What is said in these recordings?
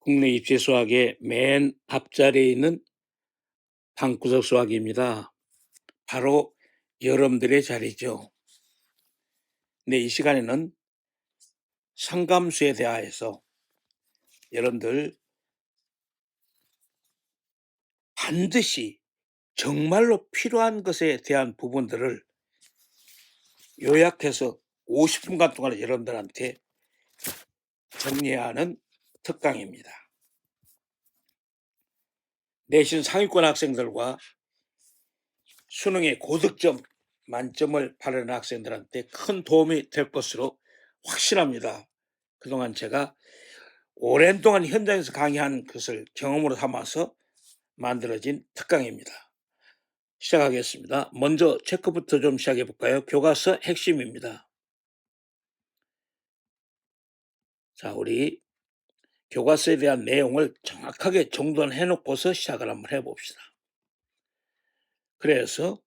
국내 입시 수학의 맨 앞자리에 있는 방구석 수학입니다. 바로 여러분들의 자리죠. 네, 이 시간에는 상감수에 대하여서 여러분들 반드시 정말로 필요한 것에 대한 부분들을 요약해서 50분간 동안 여러분들한테 정리하는 특강입니다. 내신 상위권 학생들과 수능의 고득점 만점을 바라는 학생들한테 큰 도움이 될 것으로 확신합니다. 그동안 제가 오랜 동안 현장에서 강의한 것을 경험으로 삼아서 만들어진 특강입니다. 시작하겠습니다. 먼저 체크부터 좀 시작해 볼까요? 교과서 핵심입니다. 자, 우리 교과서에 대한 내용을 정확하게 정돈해 놓고서 시작을 한번 해 봅시다. 그래서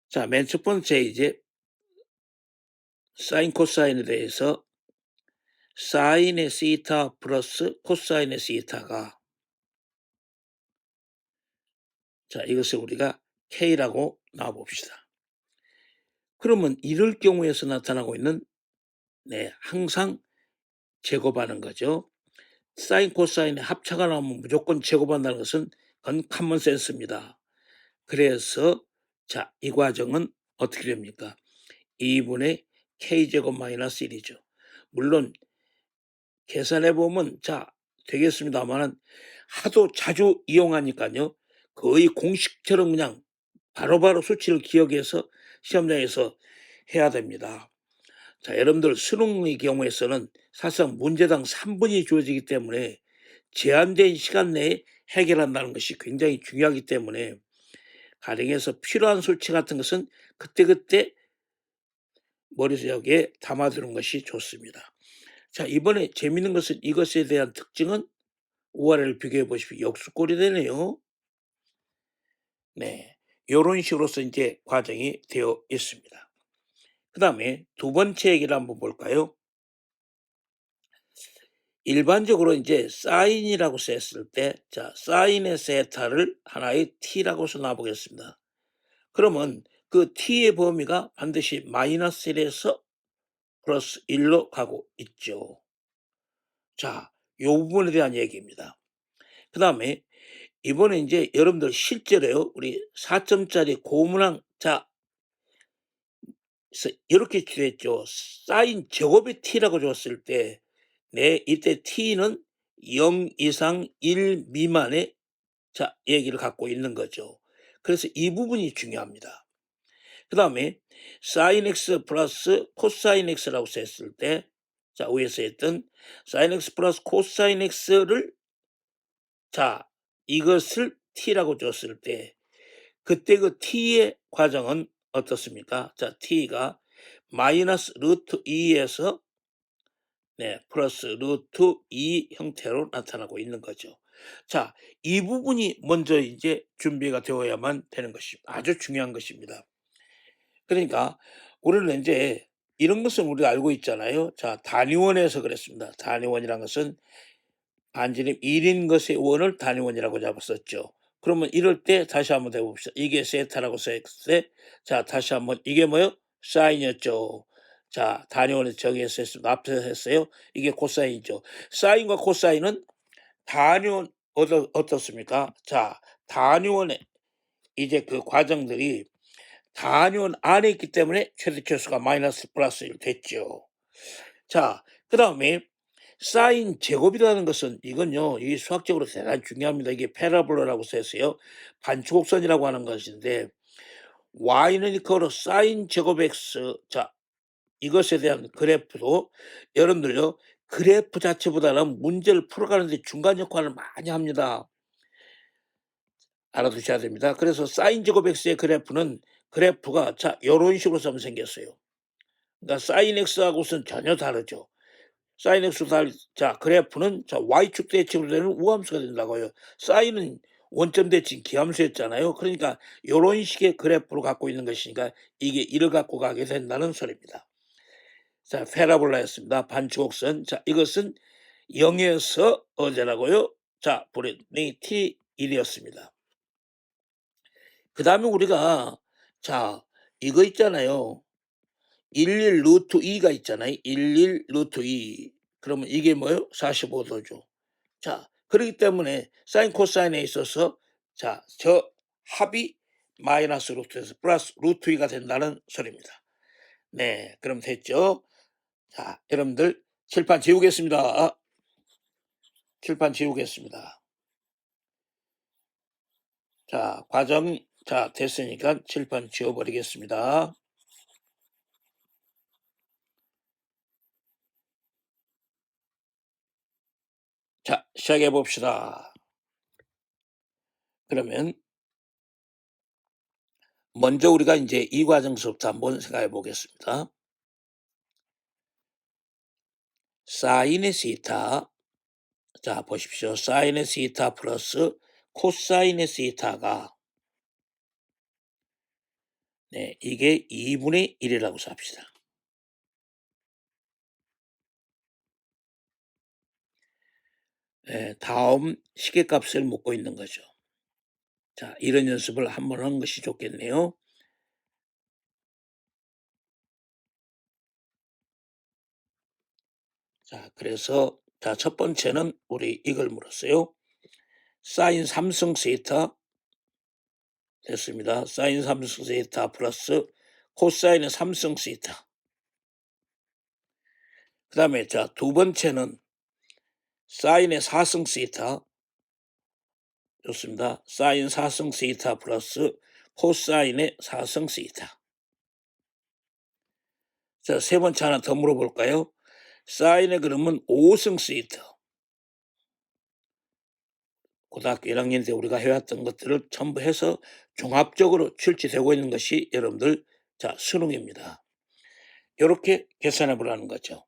자, 맨 첫 번째 이제 사인 코사인에 대해서 사인의 시타 플러스 코사인의 시타가 자, 이것을 우리가 K라고 놔 봅시다. 그러면 이럴 경우에서 나타나고 있는 항상 제곱하는 거죠. 사인 코사인의 합차가 나오면 무조건 제곱한다는 것은 그건 커먼 센스입니다. 그래서 자, 이 과정은 어떻게 됩니까? 2분의 K제곱 마이너스 1이죠. 물론 계산해 보면 자 되겠습니다만은 하도 자주 이용하니까요. 거의 공식처럼 그냥 바로바로 수치를 기억해서 시험장에서 해야 됩니다. 자, 여러분들 수능의 경우에서는 사실상 문제당 3분이 주어지기 때문에 제한된 시간 내에 해결한다는 것이 굉장히 중요하기 때문에 가령해서 필요한 수치 같은 것은 그때그때 머릿속에 담아두는 것이 좋습니다. 자, 이번에 재미있는 것은 이것에 대한 특징은 우아래를 비교해 보십시오. 역수꼴이 되네요. 네, 이런 식으로서 이제 과정이 되어 있습니다. 그 다음에 두 번째 얘기를 한번 볼까요? 일반적으로 이제 사인이라고 썼을 때, 자, 사인의 세타를 하나의 t라고 써놔보겠습니다. 그러면 그 t의 범위가 반드시 마이너스 1에서 플러스 1로 가고 있죠. 자, 이 부분에 대한 얘기입니다. 그 다음에 이번에 이제 여러분들 실제로요, 우리 4점짜리 고문항, 자, 이렇게 주했죠. 사인 제곱의 t라고 줬을 때, 이때 t는 0 이상 1 미만의 자, 얘기를 갖고 있는 거죠. 그래서 이 부분이 중요합니다. 그 다음에 sin x 플러스 코사인 x라고 했을 때, 자, 위에서 했던 sin x 플러스 코사인 x를 자, 이것을 t라고 줬을 때 그때 그 t의 과정은 어떻습니까? 자, t가 마이너스 루트 2에서 플러스 루트 2 형태로 나타나고 있는 거죠. 자, 이 부분이 먼저 이제 준비가 되어야만 되는 것입니다. 아주 중요한 것입니다. 그러니까 우리는 이제 이런 것은 우리가 알고 있잖아요. 자, 단위원에서 그랬습니다. 단위원이란 것은 반지름 1인 것의 원을 단위원이라고 잡았었죠. 그러면 이럴 때 다시 한번 해봅시다. 이게 세타라고 써있을 때, 자, 다시 한번 이게 뭐요? 사인이었죠. 자, 단위원에서 정의해서 했습니다. 앞에서 했어요. 이게 코사인이죠. 사인과 코사인은 단위원 어떻습니까? 자, 단위원의 이제 그 과정들이 단위원 안에 있기 때문에 최대치수가 마이너스 플러스 1 됐죠. 자, 그 다음에 사인 제곱이라는 것은 이건요, 이 수학적으로 대단히 중요합니다. 이게 패러볼라라고 써서요, 반축곡선이라고 하는 것인데, y는 이퀄로 사인 제곱 x, 자, 이것에 대한 그래프도 여러분들요, 그래프 자체보다는 문제를 풀어가는데 중간 역할을 많이 합니다. 알아두셔야 됩니다. 그래서 사인 제곱 x의 그래프가 자, 이런 식으로 좀 생겼어요. 그러니까 사인 x하고는 전혀 다르죠. 사인 x 자, 그래프는 자, y축 대칭으로 되는 우함수가 된다고요. 사인은 원점 대칭 기함수였잖아요. 그러니까 이런 식의 그래프를 갖고 있는 것이니까 이게 이를 갖고 가게 된다는 소리입니다. 자, 페라볼라였습니다. 반축곡선. 자, 이것은 0에서 어제라고요? 자, 브래드니 T1이었습니다. 그 다음에 우리가, 자, 이거 있잖아요. 11 루트 2가 있잖아요. 11 루트 2. 그러면 이게 뭐예요? 45도죠. 자, 그렇기 때문에 사인 코사인에 있어서 자, 저 합이 마이너스 루트에서 플러스 루트 2가 된다는 소리입니다. 네, 그럼 됐죠? 자, 여러분들 칠판 지우겠습니다. 칠판 지우겠습니다. 자, 과정 자 됐으니까 칠판 지워버리겠습니다. 자, 시작해 봅시다. 그러면 먼저 우리가 이제 이 과정서부터 한번 생각해 보겠습니다. 사인의 시타, 자 보십시오. 사인의 시타 플러스 코사인의 시타가 네, 이게 2분의 1이라고 삽시다. 네, 다음 시계값을 묻고 있는 거죠. 자, 이런 연습을 한번 하는 것이 좋겠네요. 자, 그래서 자, 첫 번째는 우리 이걸 물었어요. 사인 3승 세타 됐습니다. 사인 3승 세타 플러스 코사인의 3승 세타. 그 다음에 자, 두 번째는 사인의 4승 세타 좋습니다. 사인 4승 세타 플러스 코사인의 4승 세타. 자, 세 번째 하나 더 물어볼까요? 사인의 그러면 5승 세타. 고등학교 1학년 때 우리가 해왔던 것들을 전부 해서 종합적으로 출제되고 있는 것이 여러분들 자, 수능입니다. 이렇게 계산해 보라는 거죠.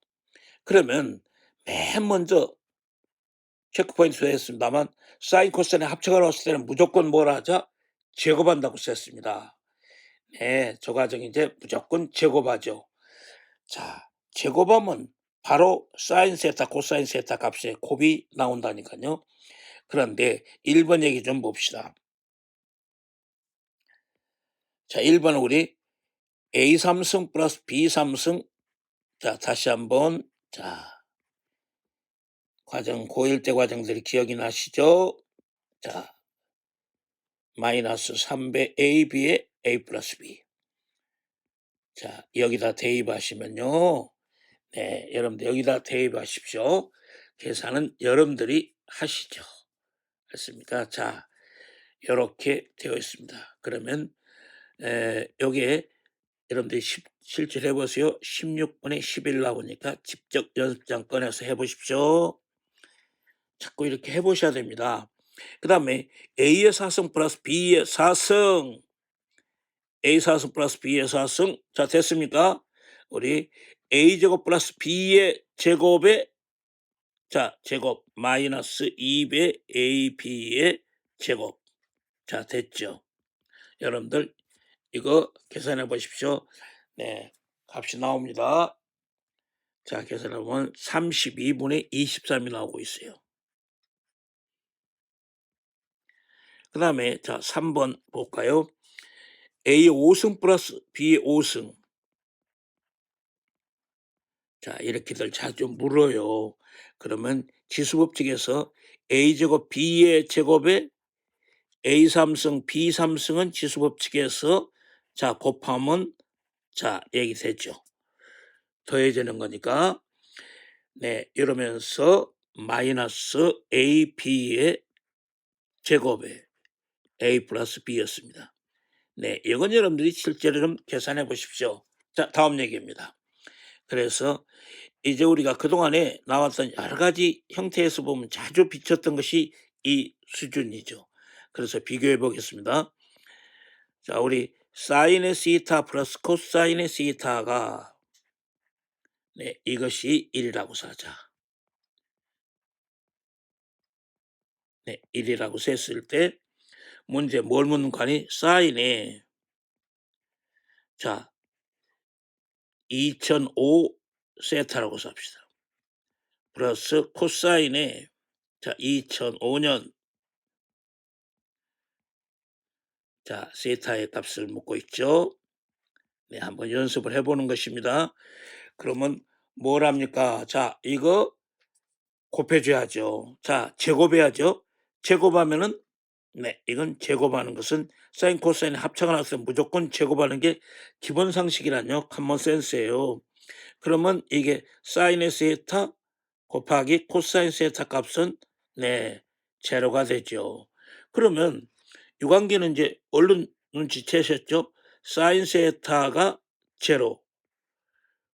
그러면 맨 먼저 체크포인트도 했습니다만 사인 코사인의 합쳐가 나왔을 때는 무조건 뭐라 하자? 제곱한다고 썼습니다. 네, 저 과정이 이제 무조건 제곱하죠. 자, 제곱하면 바로 사인 세타 코사인 세타 값의 곱이 나온다니까요. 그런데 1번 얘기 좀 봅시다. 자, 1번은 우리 A 삼승 플러스 B 삼승. 자, 다시 한번 자, 과정 고1 때 과정들이 기억이 나시죠? 자, 마이너스 3배 AB에 A 플러스 B. 자, 여기다 대입하시면요. 네, 여러분들 여기다 대입하십시오. 계산은 여러분들이 하시죠. 됐습니까? 자, 이렇게 되어 있습니다. 그러면 여기에 여러분들이 실질 해보세요. 16분의 11 나오니까 직접 연습장 꺼내서 해보십시오. 자꾸 이렇게 해보셔야 됩니다. 그 다음에 A의 4승 플러스 B의 4승. A 4승 플러스 B의 4승. 자, 됐습니까? 우리 A제곱 플러스 B의 제곱에 자, 제곱 마이너스 2배 AB의 제곱. 자, 됐죠? 여러분들 이거 계산해 보십시오. 네, 값이 나옵니다. 자, 계산해 보면 32분의 23이 나오고 있어요. 그 다음에 자, 3번 볼까요? A 5승 플러스 B 5승. 자, 이렇게들 자주 물어요. 그러면 지수법칙에서 A제곱 B의 제곱에 A 3승 B 3승은 지수법칙에서 자, 곱하면 자, 얘기되죠. 더해지는 거니까. 네, 이러면서 마이너스 AB의 제곱에 A 플러스 B였습니다. 네, 이건 여러분들이 실제로 좀 계산해 보십시오. 자, 다음 얘기입니다. 그래서 이제 우리가 그동안에 나왔던 여러 가지 형태에서 보면 자주 비쳤던 것이 이 수준이죠. 그래서 비교해 보겠습니다. 자, 우리 사인의 시타 플러스 코사인의 시타가 네, 이것이 1이라고 사자. 네, 1이라고 셌을 때 문제 뭘 묻는 거 아니? 사인에 자, 2005 세타라고 삽시다. 플러스 코사인의 자 2005년 자 세타의 값을 묻고 있죠. 네, 한번 연습을 해보는 것입니다. 그러면 뭘 합니까? 자, 이거 곱해줘야죠. 자, 제곱해야죠. 제곱하면은 네, 이건 제곱하는 것은 사인 코사인 합차가 나서 무조건 제곱하는 게 기본 상식이라뇨. 커먼 센스예요. 그러면 이게 사인의 세타 곱하기 코사인 세타 값은 네, 제로가 되죠. 그러면 이 관계는 이제 얼른 눈치채셨죠? 사인 세타가 제로.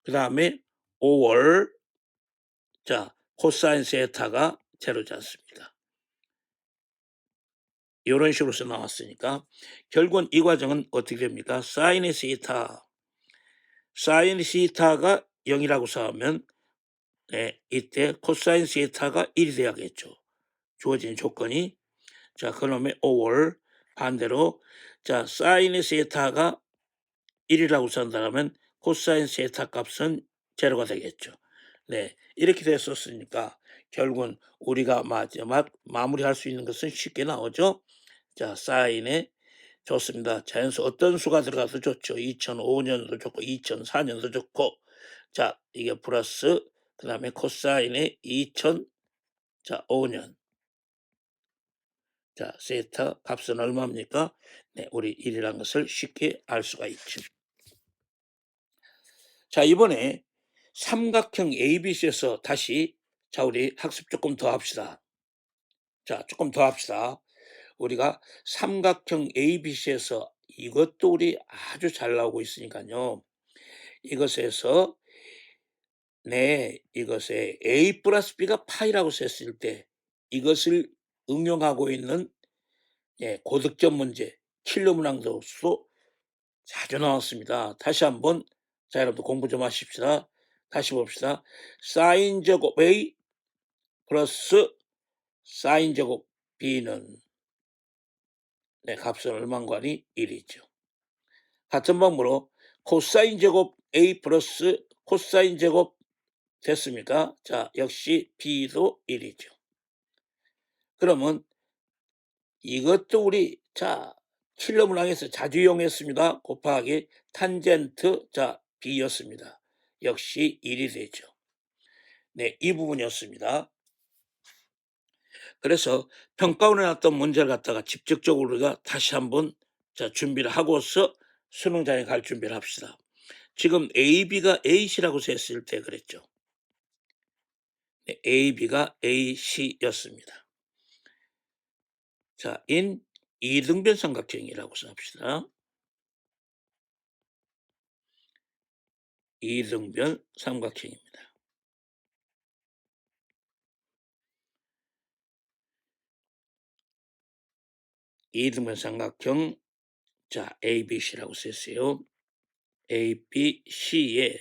그 다음에 5월 자 코사인 세타가 제로지 않습니까? 이런 식으로서 나왔으니까 결국은 이 과정은 어떻게 됩니까? 사인의 시타 사인 시타가 0이라고 쌓으면 네, 이때 코사인 시타가 1이 돼야겠죠. 주어진 조건이 자 그러면 5월 반대로 자 사인의 세타가 1이라고 쓴다면 코사인 세타 값은 제로가 되겠죠. 네, 이렇게 됐었으니까 결국은 우리가 마지막 마무리할 수 있는 것은 쉽게 나오죠. 자, 사인에 좋습니다. 자연수 어떤 수가 들어가도 좋죠. 2005년도 좋고 2004년도 좋고 자, 이게 플러스 그 다음에 코사인의 2005년 자, 세타 값은 얼마입니까? 네, 우리 1이라는 것을 쉽게 알 수가 있죠. 자, 이번에 삼각형 ABC에서 다시 자, 우리 학습 조금 더 합시다. 자, 조금 더 합시다. 우리가 삼각형 ABC에서 이것도 우리 아주 잘 나오고 있으니까요. 이것에서 네, 이것에 A 플러스 B가 파이라고 썼을 때 이것을 응용하고 있는 예, 고득점 문제, 킬러 문항도수도 자주 나왔습니다. 다시 한번 자, 여러분들 공부 좀 하십시다. 다시 봅시다. 사인 제곱 A 플러스 사인 제곱 B는 네, 값은 얼마인가니 1이죠. 같은 방법으로 코사인 제곱 A 플러스 코사인 제곱 됐습니까? 자, 역시 B도 1이죠. 그러면 이것도 우리 자 킬러 문항에서 자주 이용했습니다. 곱하기 탄젠트 자 B였습니다. 역시 1이 되죠. 네, 이 부분이었습니다. 그래서 평가원에 나왔던 문제를 갖다가 직접적으로 우리가 다시 한번 자 준비를 하고서 수능장에 갈 준비를 합시다. 지금 AB가 AC라고 했을 때 그랬죠. 네, AB가 AC였습니다. 자, 인 이등변 삼각형이라고 써봅시다. 이등변 삼각형입니다. 이등변 삼각형 자 ABC라고 썼어요. ABC에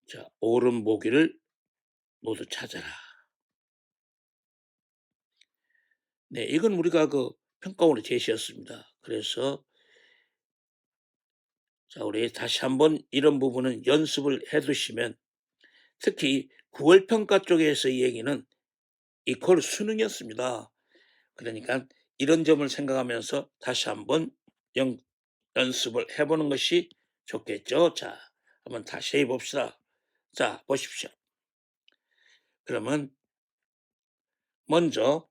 자 오른 보기를 모두 찾아라. 네, 이건 우리가 그 평가원의 제시였습니다. 그래서 자 우리 다시 한번 이런 부분은 연습을 해두시면 특히 9월 평가 쪽에서 이 얘기는 이퀄 수능이었습니다. 그러니까 이런 점을 생각하면서 다시 한번 연습을 해보는 것이 좋겠죠. 자, 한번 다시 해봅시다. 자, 보십시오. 그러면 먼저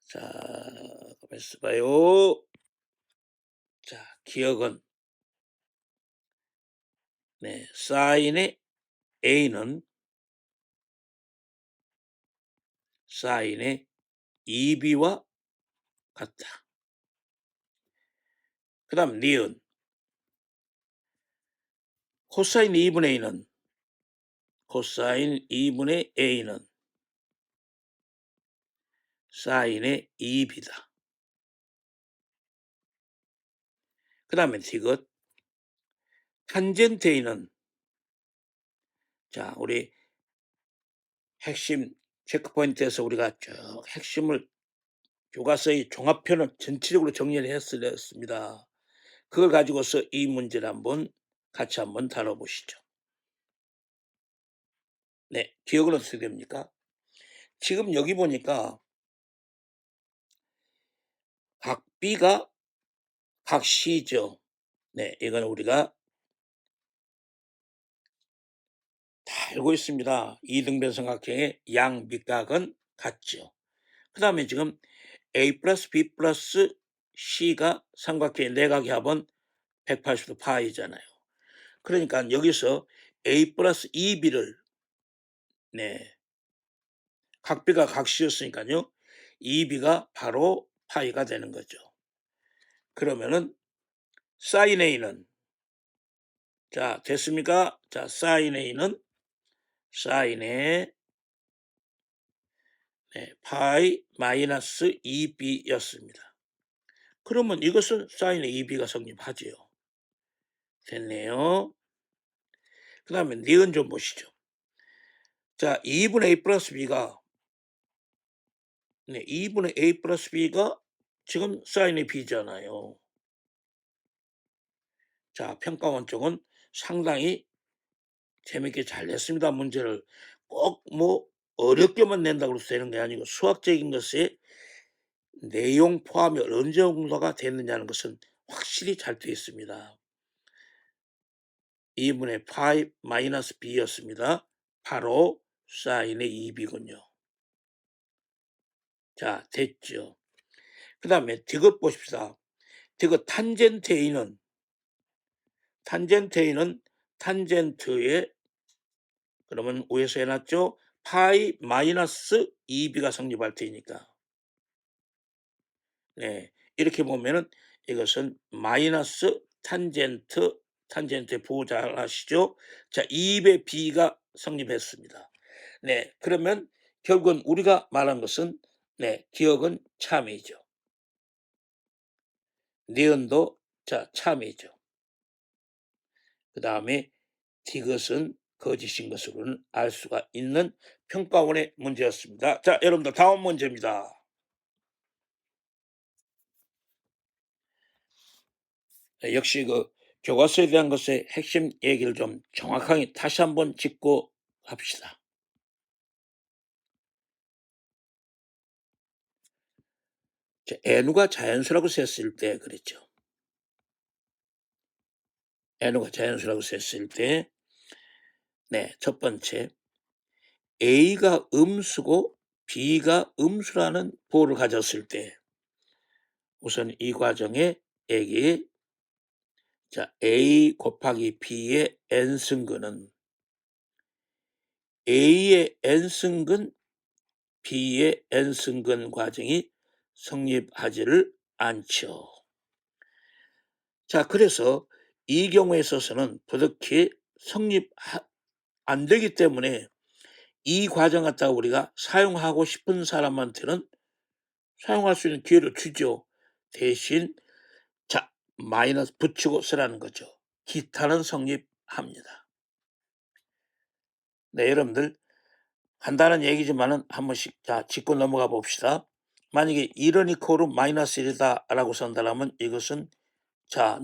자, 가만있어 봐요. 자, 기억은 네, 사인의 A는 사인의 2B와 같다. 그 다음 니은 코사인 2분의 A는 코사인 2분의 A는 사인의 2B다. 그 다음에 디귿 탄젠트 A는 자 우리 핵심 체크포인트에서 우리가 쭉 핵심을 교과서의 종합편을 전체적으로 정리를 했습니다. 그걸 가지고서 이 문제를 같이 한번 다뤄보시죠. 네, 기억은 어떻게 됩니까? 지금 여기 보니까 각 B가 각 C죠. 네, 이건 우리가 다 알고 있습니다. 이등변 삼각형의 양 밑각은 같죠. 그 다음에 지금 A 플러스 B 플러스 C가 삼각형의 내각의 합은 180도 파이잖아요. 그러니까 여기서 A 플러스 2B를 네, 각 B가 각 C였으니까요. 2B가 바로 파이가 되는 거죠. 그러면은 사인 A는 자 됐습니까? 자 사인 A는 사인의 파이 마이너스 2B였습니다. 그러면 이것은 사인의 2B가 성립하지요. 됐네요. 그 다음에 니은 좀 보시죠. 자 2분의 A 플러스 B가 2분의 A 플러스 B가 지금 사인의 B잖아요. 자 평가원 쪽은 상당히 재밌게 잘 냈습니다. 문제를 꼭 뭐 어렵게만 낸다고 해서 되는 게 아니고 수학적인 것에 내용 포함이 어느 정도가 됐느냐는 것은 확실히 잘 되어 있습니다. 2분의 파이 마이너스 B였습니다. 바로 사인의 2B군요. 자 됐죠. 그 다음에 디귿 보십시다. 디귿 탄젠트 A는 탄젠트의 그러면 위에서 해놨죠. 파이 마이너스 2B가 성립할 테니까 네 이렇게 보면은 이것은 마이너스 탄젠트의 부호 잘 아시죠? 자 2배 B가 성립했습니다. 네 그러면 결국은 우리가 말한 것은 기억은 참이죠. 니은도 자 참이죠. 그 다음에 디귿은 거짓인 것으로는 알 수가 있는 평가원의 문제였습니다. 자 여러분들 다음 문제입니다. 역시 그 교과서에 대한 것의 핵심 얘기를 좀 정확하게 다시 한번 짚고 합시다. N우가 자연수라고 셌을 때 그랬죠. N우가 자연수라고 셌을 때 첫 번째 A가 음수고 B가 음수라는 부호를 가졌을 때 우선 이 과정에 A의 A 곱하기 B의 n승근은 A의 n승근, B의 n승근 과정이 성립하지를 않죠. 자, 그래서 이 경우에 있어서는 부득이 성립 안 되기 때문에 이 과정 갖다가 우리가 사용하고 싶은 사람한테는 사용할 수 있는 기회를 주죠. 대신 마이너스 붙이고 쓰라는 거죠. 기타는 성립합니다. 네, 여러분들 간단한 얘기지만은 한 번씩 짚고 넘어가 봅시다. 만약에 이러니코로 마이너스 1이다라고 쓴다면 이것은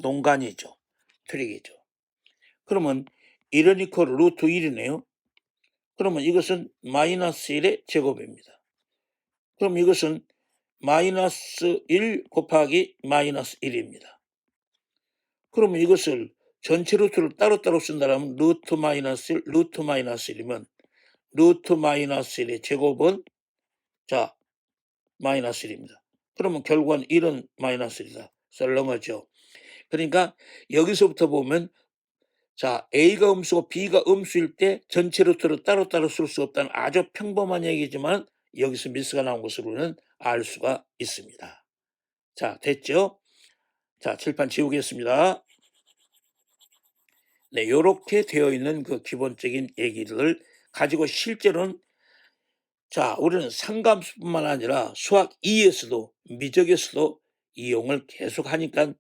농간이죠. 트릭이죠. 그러면 이러니코 루트 1이네요. 그러면 이것은 마이너스 1의 제곱입니다. 그럼 이것은 마이너스 1 곱하기 마이너스 1입니다. 그러면 이것을 전체 루트를 따로따로 쓴다면 루트 마이너스 1, 루트 마이너스 1이면 루트 마이너스 1의 제곱은 마이너스 1입니다. 그러면 결국은 1은 마이너스 1이다. 썰렁하죠. 그러니까 여기서부터 보면 A가 음수고 B가 음수일 때 전체 루트를 따로따로 쓸 수 없다는 아주 평범한 얘기지만 여기서 미스가 나온 것으로는 알 수가 있습니다. 자, 됐죠? 자, 칠판 지우겠습니다. 네, 요렇게 되어 있는 그 기본적인 얘기를 가지고 실제로는 우리는 상감수뿐만 아니라 수학 2에서도 미적에서도 이용을 계속 하니까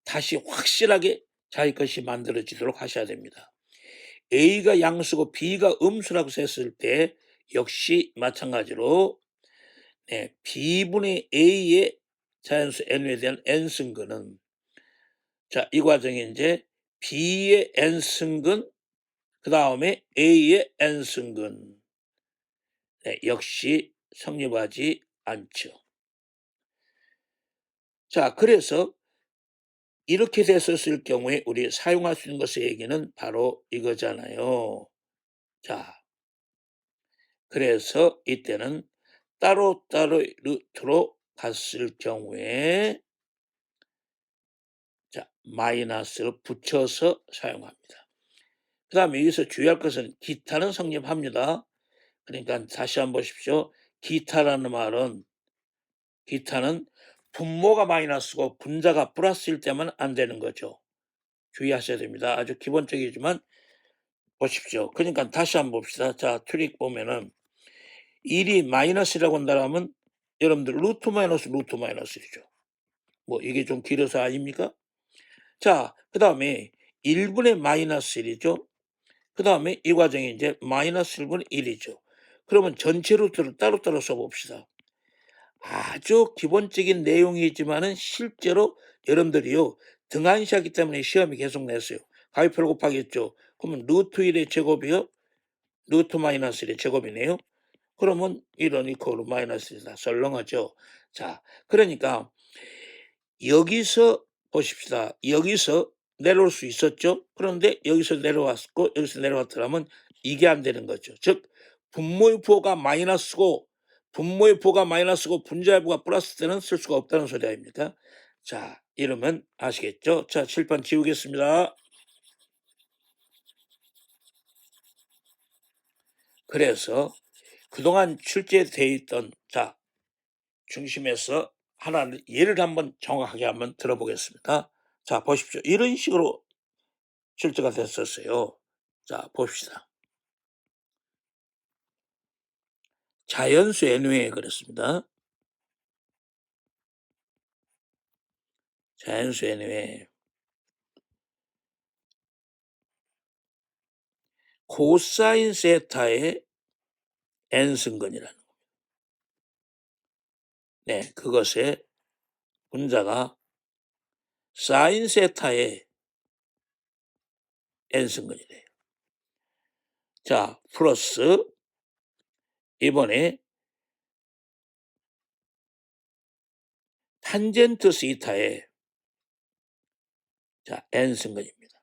다시 확실하게 자기 것이 만들어지도록 하셔야 됩니다. A가 양수고 B가 음수라고 했을 때 역시 마찬가지로 B분의 A의 자연수 N에 대한 N승근은 자, 이 과정이 이제 B의 n승근 그다음에 A의 n승근. 네, 역시 성립하지 않죠. 자, 그래서 이렇게 됐었을 경우에 우리 사용할 수 있는 것의 얘기는 바로 이거잖아요. 자, 그래서 이때는 따로따로 루트로 갔을 경우에 자, 마이너스를 붙여서 사용합니다. 그 다음에 여기서 주의할 것은 기타는 성립합니다. 그러니까 다시 한번 보십시오. 기타는 분모가 마이너스고 분자가 플러스일 때만 안 되는 거죠. 주의하셔야 됩니다. 아주 기본적이지만 보십시오. 그러니까 다시 한번 봅시다. 자, 트릭 보면은 1이 마이너스라고 한다면 여러분들 루트 마이너스이죠. 뭐 이게 좀 길어서 아닙니까? 자, 그 다음에 1분의 마이너스 1이죠. 그 다음에 이 과정이 이제 마이너스 1분의 1이죠. 그러면 전체 루트를 따로따로 써봅시다. 아주 기본적인 내용이지만은 실제로 여러분들이요 등한시하기 때문에 시험이 계속 냈어요. 가위표를 곱하겠죠. 그러면 루트 1의 제곱이요. 루트 마이너스 1의 제곱이네요. 그러면 1은 이퀄로 마이너스 1이다. 썰렁하죠. 자, 그러니까 여기서 보십시다. 여기서 내려올 수 있었죠. 그런데 여기서 내려왔고 여기서 내려왔더라면 이게 안 되는 거죠. 즉 분모의 부호가 마이너스고 분자의 부호가 플러스 때는 쓸 수가 없다는 소리 아닙니까? 자, 이러면 아시겠죠? 자, 칠판 지우겠습니다. 그래서 그동안 출제되어 있던 자 중심에서 하나를 예를 한번 정확하게 한번 들어보겠습니다. 자, 보십시오. 이런 식으로 출제가 됐었어요. 자, 봅시다. 자연수 n에 그랬습니다. 자연수 n에 코사인 세타의 n승근이라는 겁니다. 네, 그것의 분자가 사인 세타의 n승근이래요. 자, 플러스 이번에 탄젠트 시타의 자, n승근입니다.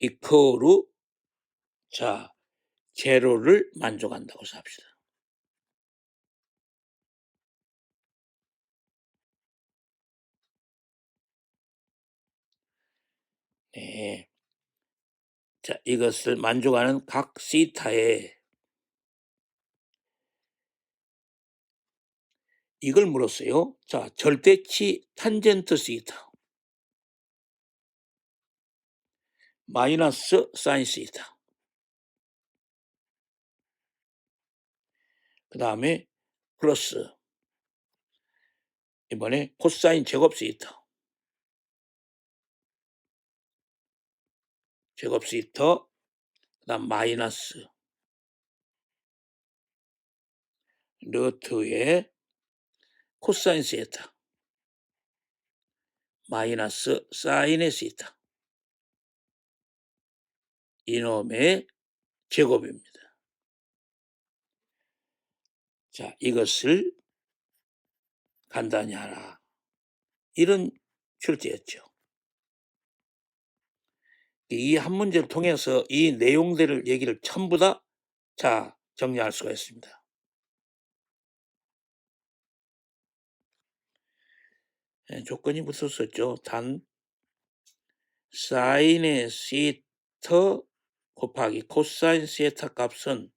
이퀄로 자, 제로를 만족한다고 삽시다. 네. 자, 이것을 만족하는 각 시타에 이걸 물었어요. 자, 절대치 탄젠트 시타 마이너스 사인 시타 그 다음에 플러스 이번에 코사인 제곱 시타 그 다음 마이너스 루트의 코사인 시타 마이너스 사인의 시타 이놈의 제곱입니다. 자, 이것을 간단히 하라. 이런 출제였죠. 이 한 문제를 통해서 이 내용들을 얘기를 전부 다 자, 정리할 수가 있습니다. 네, 조건이 붙었었죠. 단 사인의 시터 곱하기 코사인 시타 값은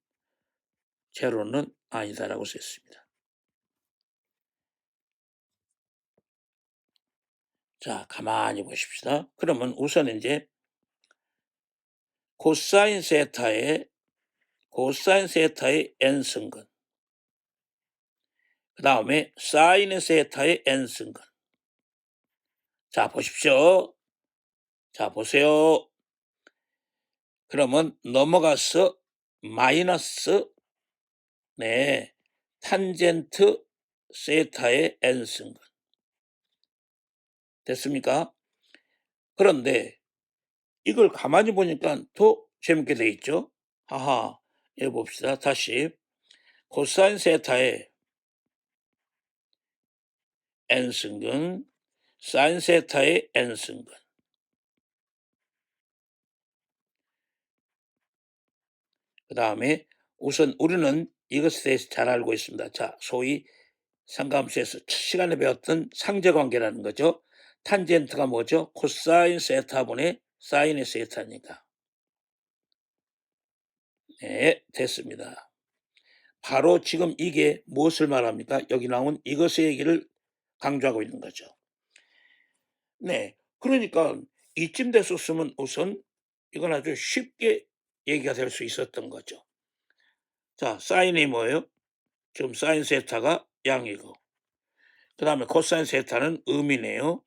제로는 아니다라고 썼습니다. 자, 가만히 보십시다. 그러면 우선 이제 코사인 세타의 n승근 그 다음에 사인 세타의 n승근 자, 보십시오. 자, 보세요. 그러면 넘어가서 마이너스 네, 탄젠트 세타의 n승근 됐습니까? 그런데 이걸 가만히 보니까 더 재밌게 돼 있죠. 하하. 해 봅시다. 다시 코사인 세타의 n승근, 사인 세타의 n승근. 그다음에 우선 우리는 이것에 대해서 잘 알고 있습니다. 자, 소위 상감수에서 첫 시간에 배웠던 상제관계라는 거죠. 탄젠트가 뭐죠? 코사인 세타분의 사인의 세타니까. 네, 됐습니다. 바로 지금 이게 무엇을 말합니까? 여기 나온 이것의 얘기를 강조하고 있는 거죠. 네, 그러니까 이쯤 됐었으면 우선 이건 아주 쉽게 얘기가 될 수 있었던 거죠. 자, 사인이 뭐예요? 지금 사인 세타가 양이고, 그 다음에 코사인 세타는 음이네요.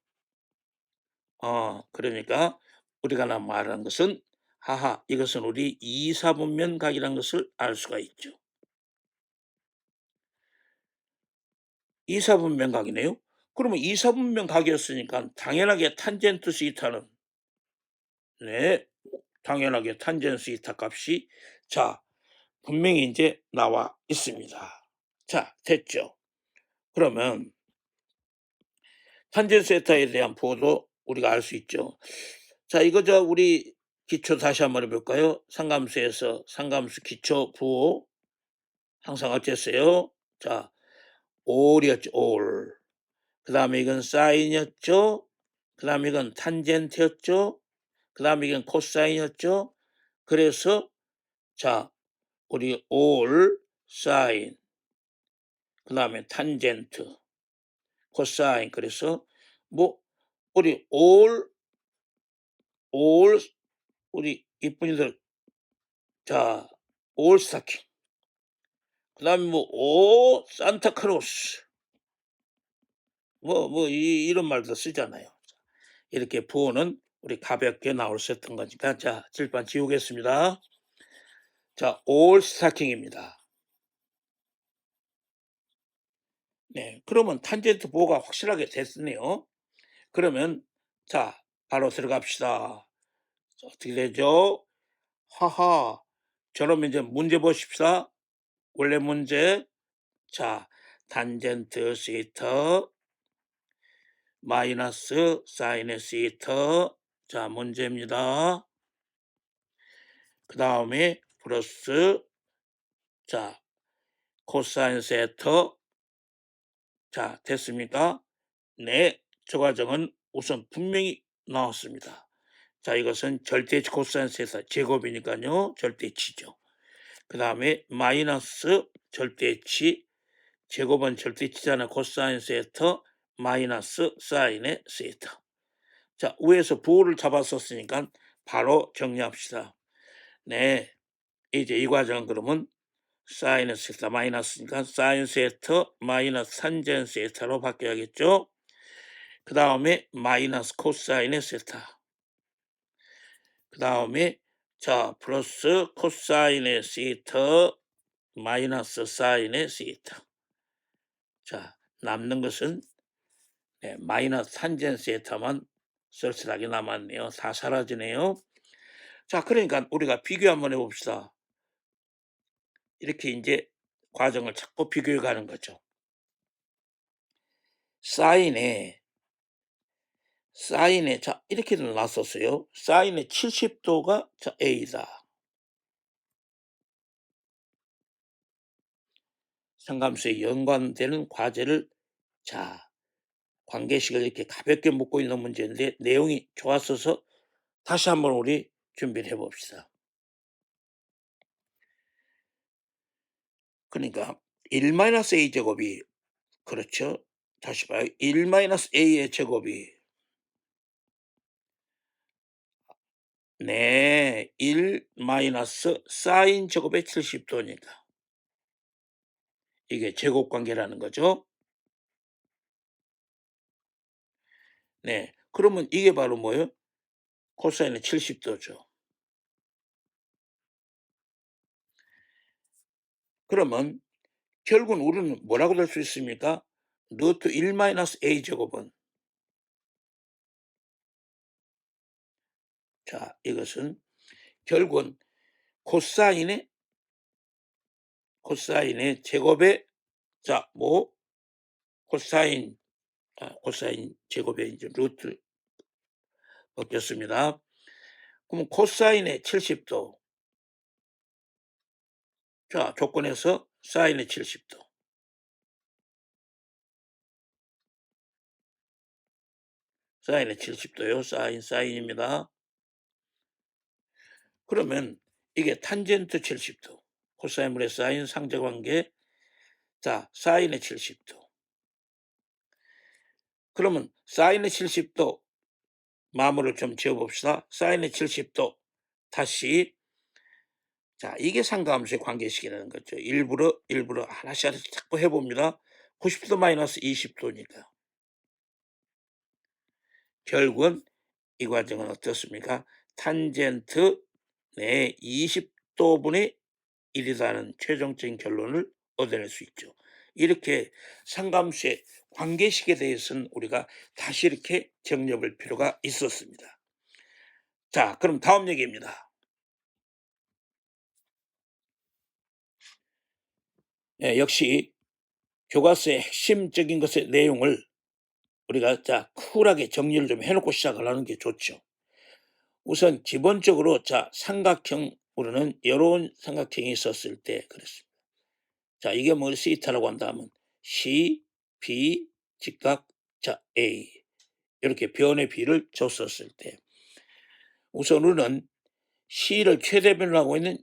그러니까 우리가 말하는 것은 하하, 이것은 우리 이사분면 각이라는 것을 알 수가 있죠. 이사분면 각이네요. 그러면 이사분면 각이었으니까 당연하게 탄젠트 시타는 네, 당연하게 탄젠트 시타 값이 자, 분명히 이제 나와 있습니다. 자, 됐죠. 그러면 탄젠트 세타에 대한 부호도 우리가 알 수 있죠. 자, 이거 우리 기초 다시 한번 해볼까요? 상감수에서 상감수 기초 부호 항상 어쨌어요? 자, 올이었죠. 올. 그 다음에 이건 사인이었죠. 그 다음에 이건 탄젠트였죠. 그 다음에 이건 코사인이었죠. 그래서 자, 우리 올, 사인, 그 다음에 탄젠트, 코사인. 그래서 뭐 우리 올 우리 이쁜이들 자, 올 스타킹. 그 다음에 뭐 오 산타크로스 이런 말도 쓰잖아요. 이렇게 부호는 우리 가볍게 나올 수 있던 거니까 자, 칠판 지우겠습니다. 자, 올 스타킹입니다. 네, 그러면 탄젠트 부호가 확실하게 됐네요. 그러면 자, 바로 들어갑시다. 자, 어떻게 되죠? 하하. 저럼 이제 문제 보십시다. 원래 문제. 자, 탄젠트 시터 마이너스 사인의 시터. 자, 문제입니다. 그 다음에 플러스 자, 코사인 세터. 자, 됐습니까? 네, 저 과정은 우선 분명히 나왔습니다. 자, 이것은 절대치 코사인 세타 제곱이니까요. 절대치죠. 그 다음에 마이너스 절대치 제곱은 절대치잖아. 코사인 세터 마이너스 사인의 세터. 자, 위에서 부호를 잡았었으니까 바로 정리합시다. 네, 이제 이 과정은 그러면 사인의 세타 마이너스니까 사인 세터 마이너스 탄젠 세타로 바뀌어야겠죠. 그 다음에 마이너스 코사인의 세타. 그 다음에 자, 플러스 코사인의 세타 마이너스 사인의 세타. 자, 남는 것은 네, 마이너스 탄젠 세타만 쓸쓸하게 남았네요. 다 사라지네요. 자, 그러니까 우리가 비교 한번 해봅시다. 이렇게 이제 과정을 자꾸 비교해 가는 거죠. 사인에 자, 이렇게 놨었어요. 사인의 70도가 자, A다. 상감수에 연관되는 과제를 자, 관계식을 이렇게 가볍게 묻고 있는 문제인데 내용이 좋았어서 다시 한번 우리 준비를 해봅시다. 그러니까 1-a 제곱이 그렇죠. 다시 봐요. 1-a의 제곱이 네, 1 마이너스 사인 제곱의 70도니까 이게 제곱 관계라는 거죠. 네, 그러면 이게 바로 뭐예요? 코사인의 70도죠. 그러면 결국은 우리는 뭐라고 될 수 있습니까? 루트 1-a 제곱은 자, 이것은 결국은 코사인의 제곱의 코사인 코사인 제곱의 이제 루트 바뀌었습니다. 그럼 코사인의 70도. 자, 조건에서 사인의 70도. 사인의 70도요. 사인입니다. 그러면 이게 탄젠트 70도. 코사인분의 사인 상대관계. 자, 사인의 70도. 그러면 사인의 70도 마무리를 좀 지어봅시다. 사인의 70도 다시. 자, 이게 상가함수의 관계식이라는 거죠. 일부러 하나씩 자꾸 해봅니다. 90도 마이너스 20도니까. 결국은 이 과정은 어떻습니까? 탄젠트 내 20도분의 1이라는 최종적인 결론을 얻어낼 수 있죠. 이렇게 상가함수의 관계식에 대해서는 우리가 다시 이렇게 정리해볼 필요가 있었습니다. 자, 그럼 다음 얘기입니다. 역시 교과서의 핵심적인 것의 내용을 우리가 쿨하게 정리를 좀 해놓고 시작을 하는 게 좋죠. 우선 기본적으로 삼각형, 우리는 이런 삼각형이 있었을 때 그랬습니다. 자, 이게 뭘 시타라고 한다면 C, B, 직각 A 이렇게 변의 B를 줬었을 때 우선 우리는 C를 최대변으로 하고 있는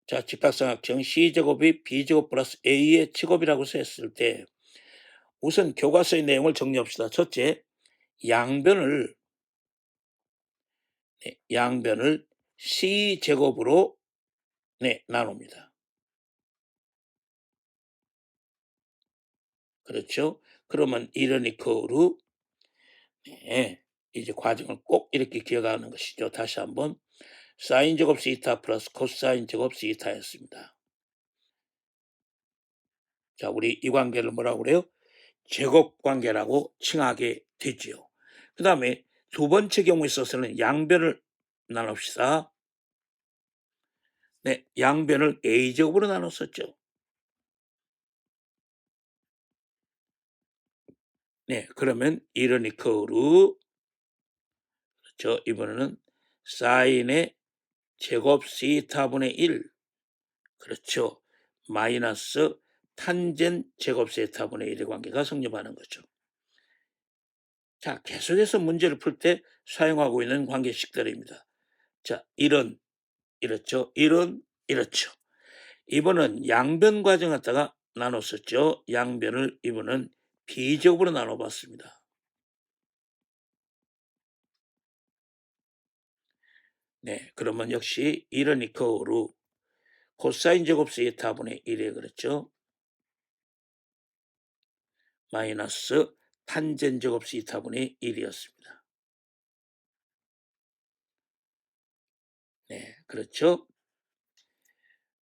직각삼각형 C제곱이 B제곱 플러스 A의 제곱이라고 했을 때 우선 교과서의 내용을 정리합시다. 첫째, 양변을 C제곱으로 나눕니다. 그렇죠? 그러면 이러니까로 이제 과정을 꼭 이렇게 기억하는 것이죠. 다시 한번 사인 제곱 시타 플러스 코사인 제곱 시타였습니다. 자, 우리 이 관계를 뭐라고 그래요? 제곱 관계라고 칭하게 되지요. 그 다음에 두 번째 경우에 있어서는 양변을 나눕시다. 양변을 A제곱으로 나눴었죠. 그러면 이러니까로 이번에는 사인의 제곱 시타분의 1 그렇죠. 마이너스 탄젠 제곱 시타분의 1의 관계가 성립하는 거죠. 자, 계속해서 문제를 풀 때 사용하고 있는 관계식들입니다. 자, 이렇죠. 이렇죠. 이번은 양변 과정 갖다가 나눴었죠. 양변을 이번은 비제곱으로 나눠봤습니다. 그러면 역시 이러니까로 코사인 제곱 시타분의 1에 그렇죠. 마이너스 탄젠 제곱 시타분의 1이었습니다. 그렇죠.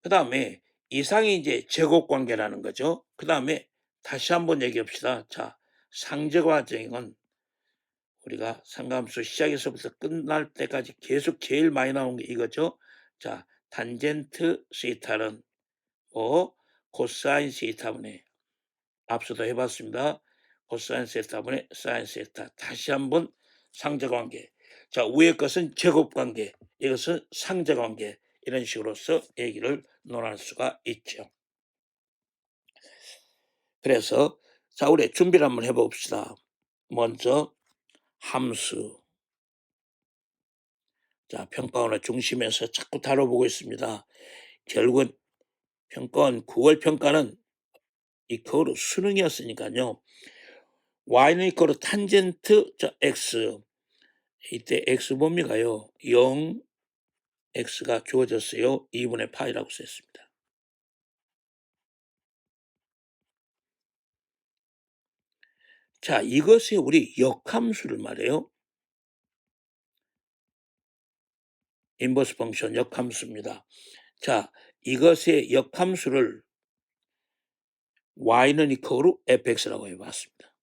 그 다음에 이상이 이제 제곱 관계라는 거죠. 그 다음에 다시 한번 얘기합시다. 자, 상제 과정은 우리가 상가함수 시작에서부터 끝날 때까지 계속 제일 많이 나온 게 이거죠. 자, 탄젠트 시타는 코사인 시타분의 앞서도 해봤습니다. 코사인 시타분의 사인 시타. 다시 한번 상제관계. 자, 위의 것은 제곱관계, 이것은 상제관계. 이런 식으로서 얘기를 논할 수가 있죠. 그래서 자, 우리 준비를 한번 해봅시다. 먼저 함수. 자, 평가원의 중심에서 자꾸 다뤄보고 있습니다. 결국은 평가원 9월 평가는 이거로 수능이었으니까요. y는 이거로 탄젠트 x. 이때 x 뭡니까요? 0 x가 주어졌어요. 2분의 파이라고 썼습니다. 자, 이것이 우리 역함수를 말해요. 인버스 펑션 역함수입니다. 자, 이것의 역함수를 y는 이거로 fx라고 해봤습니다.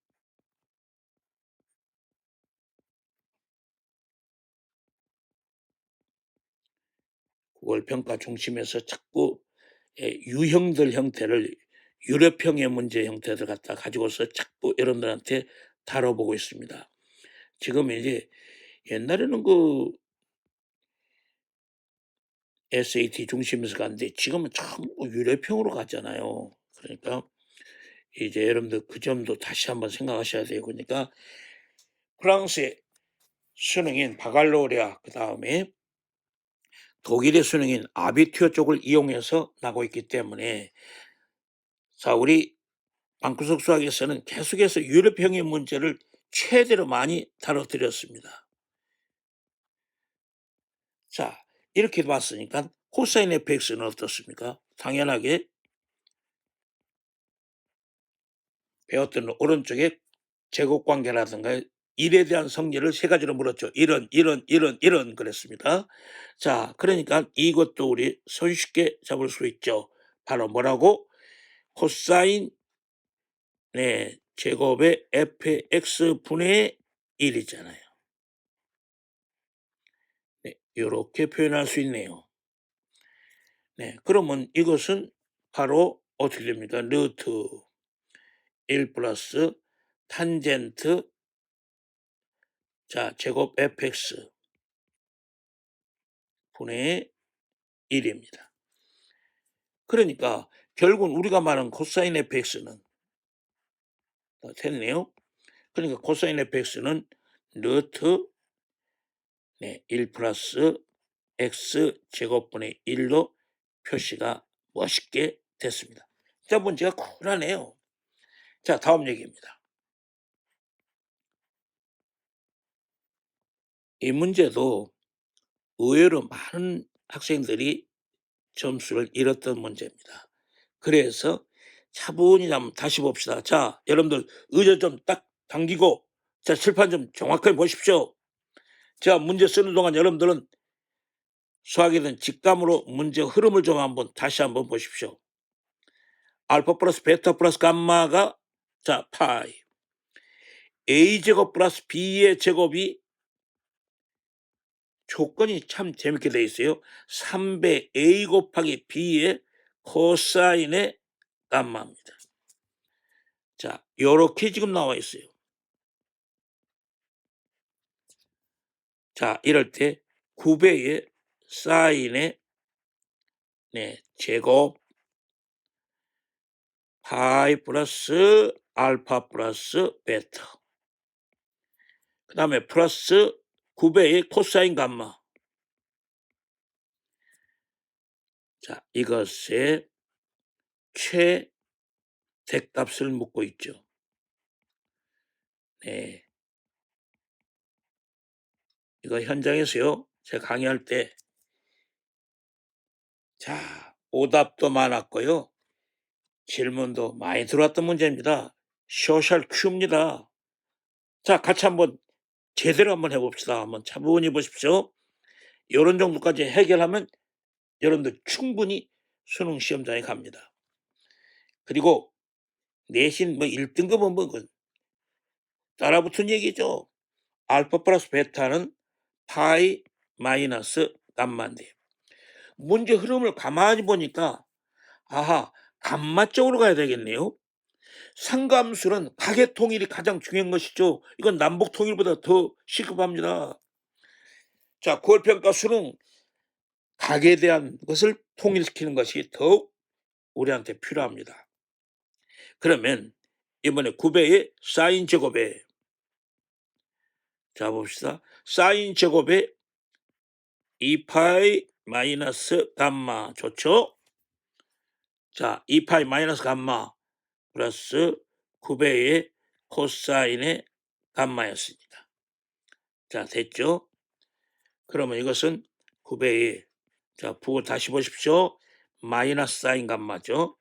그걸 평가 중심에서 자꾸 유형들 형태를 유럽형의 문제 형태를 갖다 가지고서 자꾸 여러분들한테 다뤄보고 있습니다. 지금 이제 옛날에는 그 SAT 중심에서 갔는데 지금은 전부 유럽형으로 가잖아요. 그러니까 이제 여러분들 그 점도 다시 한번 생각하셔야 돼요. 그러니까 프랑스의 수능인 바갈로리아 그다음에 독일의 수능인 아비투어 쪽을 이용해서 나고 있기 때문에 자 우리 방구석 수학에서는 계속해서 유럽형의 문제를 최대로 많이 다뤄드렸습니다. 자 이렇게 봤으니까 코사인 fx는 어떻습니까? 당연하게 배웠던 오른쪽에 제곱관계라든가 일에 대한 성질을 세 가지로 물었죠. 이런 그랬습니다. 자 그러니까 이것도 우리 손쉽게 잡을 수 있죠. 바로 뭐라고? 코사인 제곱의 fx분의 1이잖아요. 네, 이렇게 표현할 수 있네요. 네, 그러면 이것은 바로 어떻게 됩니까? 루트 1 플러스 탄젠트 자 제곱 fx 분의 1입니다. 그러니까 결국은 우리가 말하는 코사인 fx는 됐네요. 그러니까 코사인 fx는 루트 1 플러스 x 제곱분의 1로 표시가 멋있게 됐습니다. 자 문제가 쿨하네요. 자 다음 얘기입니다. 이 문제도 의외로 많은 학생들이 점수를 잃었던 문제입니다. 그래서 차분히 한번 다시 봅시다. 자 여러분들 의자 좀 딱 당기고 자 칠판 좀 정확하게 보십시오. 자 문제 쓰는 동안 여러분들은 수학에 대한 직감으로 문제 흐름을 좀 한번 다시 한번 보십시오. 알파 플러스 베타 플러스 감마가 자 파이 a제곱 플러스 b의 제곱이 조건이 참 재밌게 돼 있어요. 3배 a 곱하기 b의 코사인의 감마입니다. 자 요렇게 지금 나와 있어요. 자 이럴 때 9배의 사인의 제곱 파이 플러스 알파 플러스 베타 그 다음에 플러스 9배의 코사인 감마 자 이것의 최대값을 묻고 있죠. 네. 이거 현장에서요. 제가 강의할 때 자 오답도 많았고요. 질문도 많이 들어왔던 문제입니다. 소셜 큐입니다. 자 같이 한번 제대로 한번 해봅시다. 한번 차분히 보십시오. 이런 정도까지 해결하면 여러분들 충분히 수능 시험장에 갑니다. 그리고 내신 뭐 1등급은 뭐 따라붙은 얘기죠. 알파 플러스 베타는 파이 마이너스 감마인데 문제 흐름을 가만히 보니까 아하 감마 쪽으로 가야 되겠네요. 상감수는 가계 통일이 가장 중요한 것이죠. 이건 남북 통일보다 더 시급합니다. 자 9월 평가 수능 가계에 대한 것을 통일시키는 것이 더욱 우리한테 필요합니다. 그러면 이번에 9배의 사인 제곱에 자 봅시다. 사인 제곱에 2파이 마이너스 감마 좋죠? 자 2파이 마이너스 감마 플러스 9배의 코사인의 감마였습니다. 자 됐죠? 그러면 이것은 9배의 자 부호 다시 보십시오. 마이너스 사인 감마죠.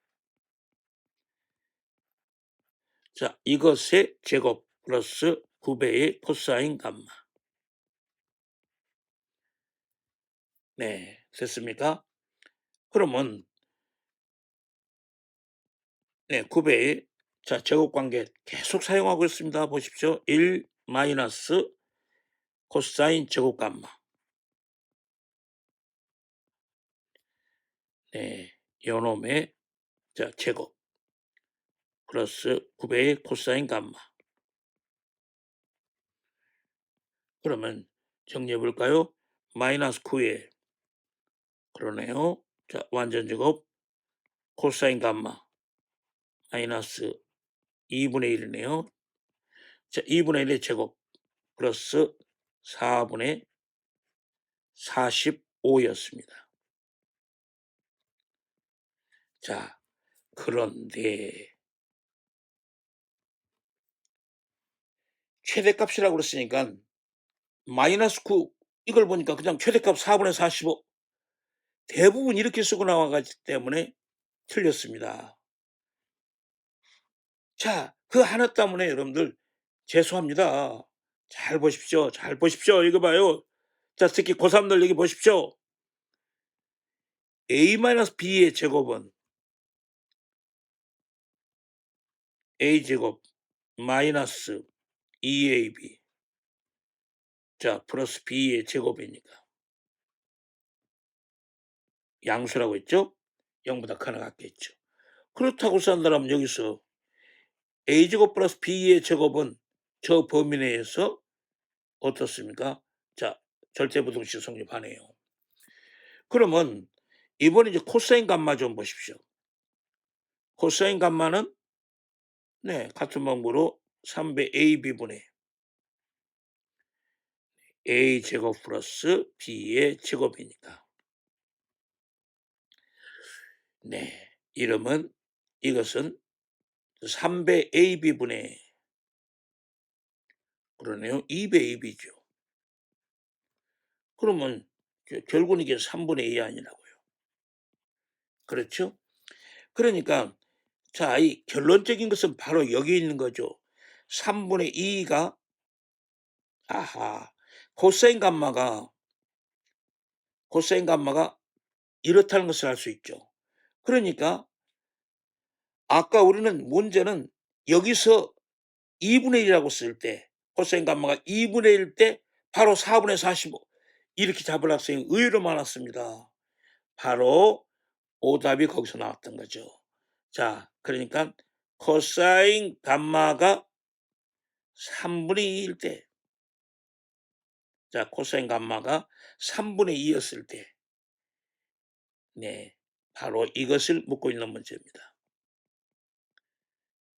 자 이것의 제곱 플러스 9배의 코사인 감마 네 됐습니까? 그러면 9배의 자 제곱관계 계속 사용하고 있습니다. 보십시오. 1 마이너스 코사인 제곱 감마 네, 요놈의 제곱 플러스 9배의 코사인 감마. 그러면 정리해 볼까요? 마이너스 9에 그러네요. 자, 완전 제곱 코사인 감마 마이너스 2분의 1이네요. 자, 2분의 1의 제곱 플러스 4분의 45였습니다. 자, 그런데 최대값이라고 그랬으니까 마이너스 9 이걸 보니까 그냥 최대값 4분의 45 대부분 이렇게 쓰고 나와가기 때문에 틀렸습니다. 자, 그 하나 때문에 여러분들 죄송합니다. 잘 보십시오. 잘 보십시오. 이거 봐요. 자, 특히 고3들 여기 보십시오. a-b의 제곱은 a제곱 마이너스 2ab 자 플러스 b의 제곱이니까 양수라고 했죠? 0보다 크나 같겠죠. 그렇다고 쓴다면 여기서 a제곱 플러스 b의 제곱은 저 범위 내에서 어떻습니까? 자, 절대부등식 성립하네요. 그러면 이번에 이제 코사인 감마 좀 보십시오. 코사인 감마는 네, 같은 방법으로 3배 ab분의 a제곱 플러스 b의 제곱이니까 네, 이름은 이것은 3배 ab분의 그러네요. 2배 ab죠. 그러면 결국은 이게 3분의 2 아니라고요. 그렇죠? 그러니까 자, 이 결론적인 것은 바로 여기 있는 거죠. 3분의 2가 아하 코사인 감마가 이렇다는 것을 알 수 있죠. 그러니까 아까 우리는 문제는 여기서 2분의 1이라고 쓸 때 코사인 감마가 2분의 1 때 바로 4분의 45 이렇게 잡을 학생이 의외로 많았습니다. 바로 오답이 거기서 나왔던 거죠. 자, 그러니까 코사인 감마가 3분의 2일 때 자, 코사인 감마가 3분의 2였을 때 네, 바로 이것을 묻고 있는 문제입니다.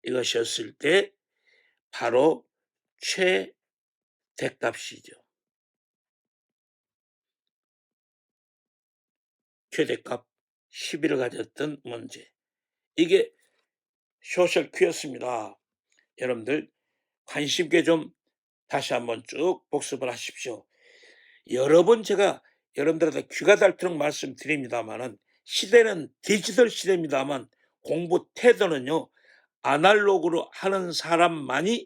이것이었을 때 바로 최대값이죠. 최대값 11을 가졌던 문제. 이게 소셜 큐였습니다. 여러분들 관심 있게 좀 다시 한번 쭉 복습을 하십시오. 여러 번 제가 여러분들한테 귀가 닳도록 말씀드립니다만은 시대는 디지털 시대입니다만 공부 태도는요 아날로그로 하는 사람만이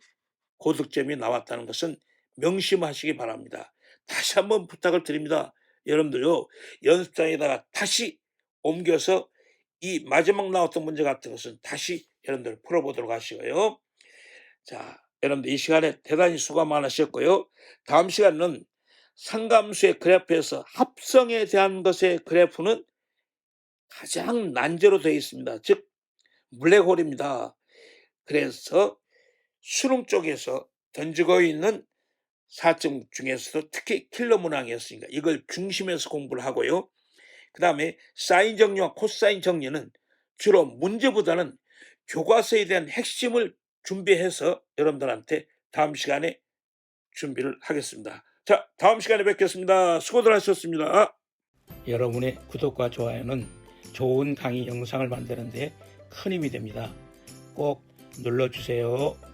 고득점이 나왔다는 것은 명심하시기 바랍니다. 다시 한번 부탁을 드립니다. 여러분들요 연습장에다가 다시 옮겨서 이 마지막 나왔던 문제 같은 것은 다시 여러분들 풀어보도록 하시고요. 자, 여러분들 이 시간에 대단히 수고 많으셨고요. 다음 시간은 상감수의 그래프에서 합성에 대한 것의 그래프는 가장 난제로 되어 있습니다. 즉 블랙홀입니다. 그래서 수능 쪽에서 던지고 있는 4점 중에서도 특히 킬러 문항이었으니까 이걸 중심에서 공부를 하고요. 그 다음에 사인 정리와 코사인 정리는 주로 문제보다는 교과서에 대한 핵심을 준비해서 여러분들한테 다음 시간에 준비를 하겠습니다. 자, 다음 시간에 뵙겠습니다. 수고들 하셨습니다. 여러분의 구독과 좋아요는 좋은 강의 영상을 만드는 데 큰 힘이 됩니다. 꼭 눌러주세요.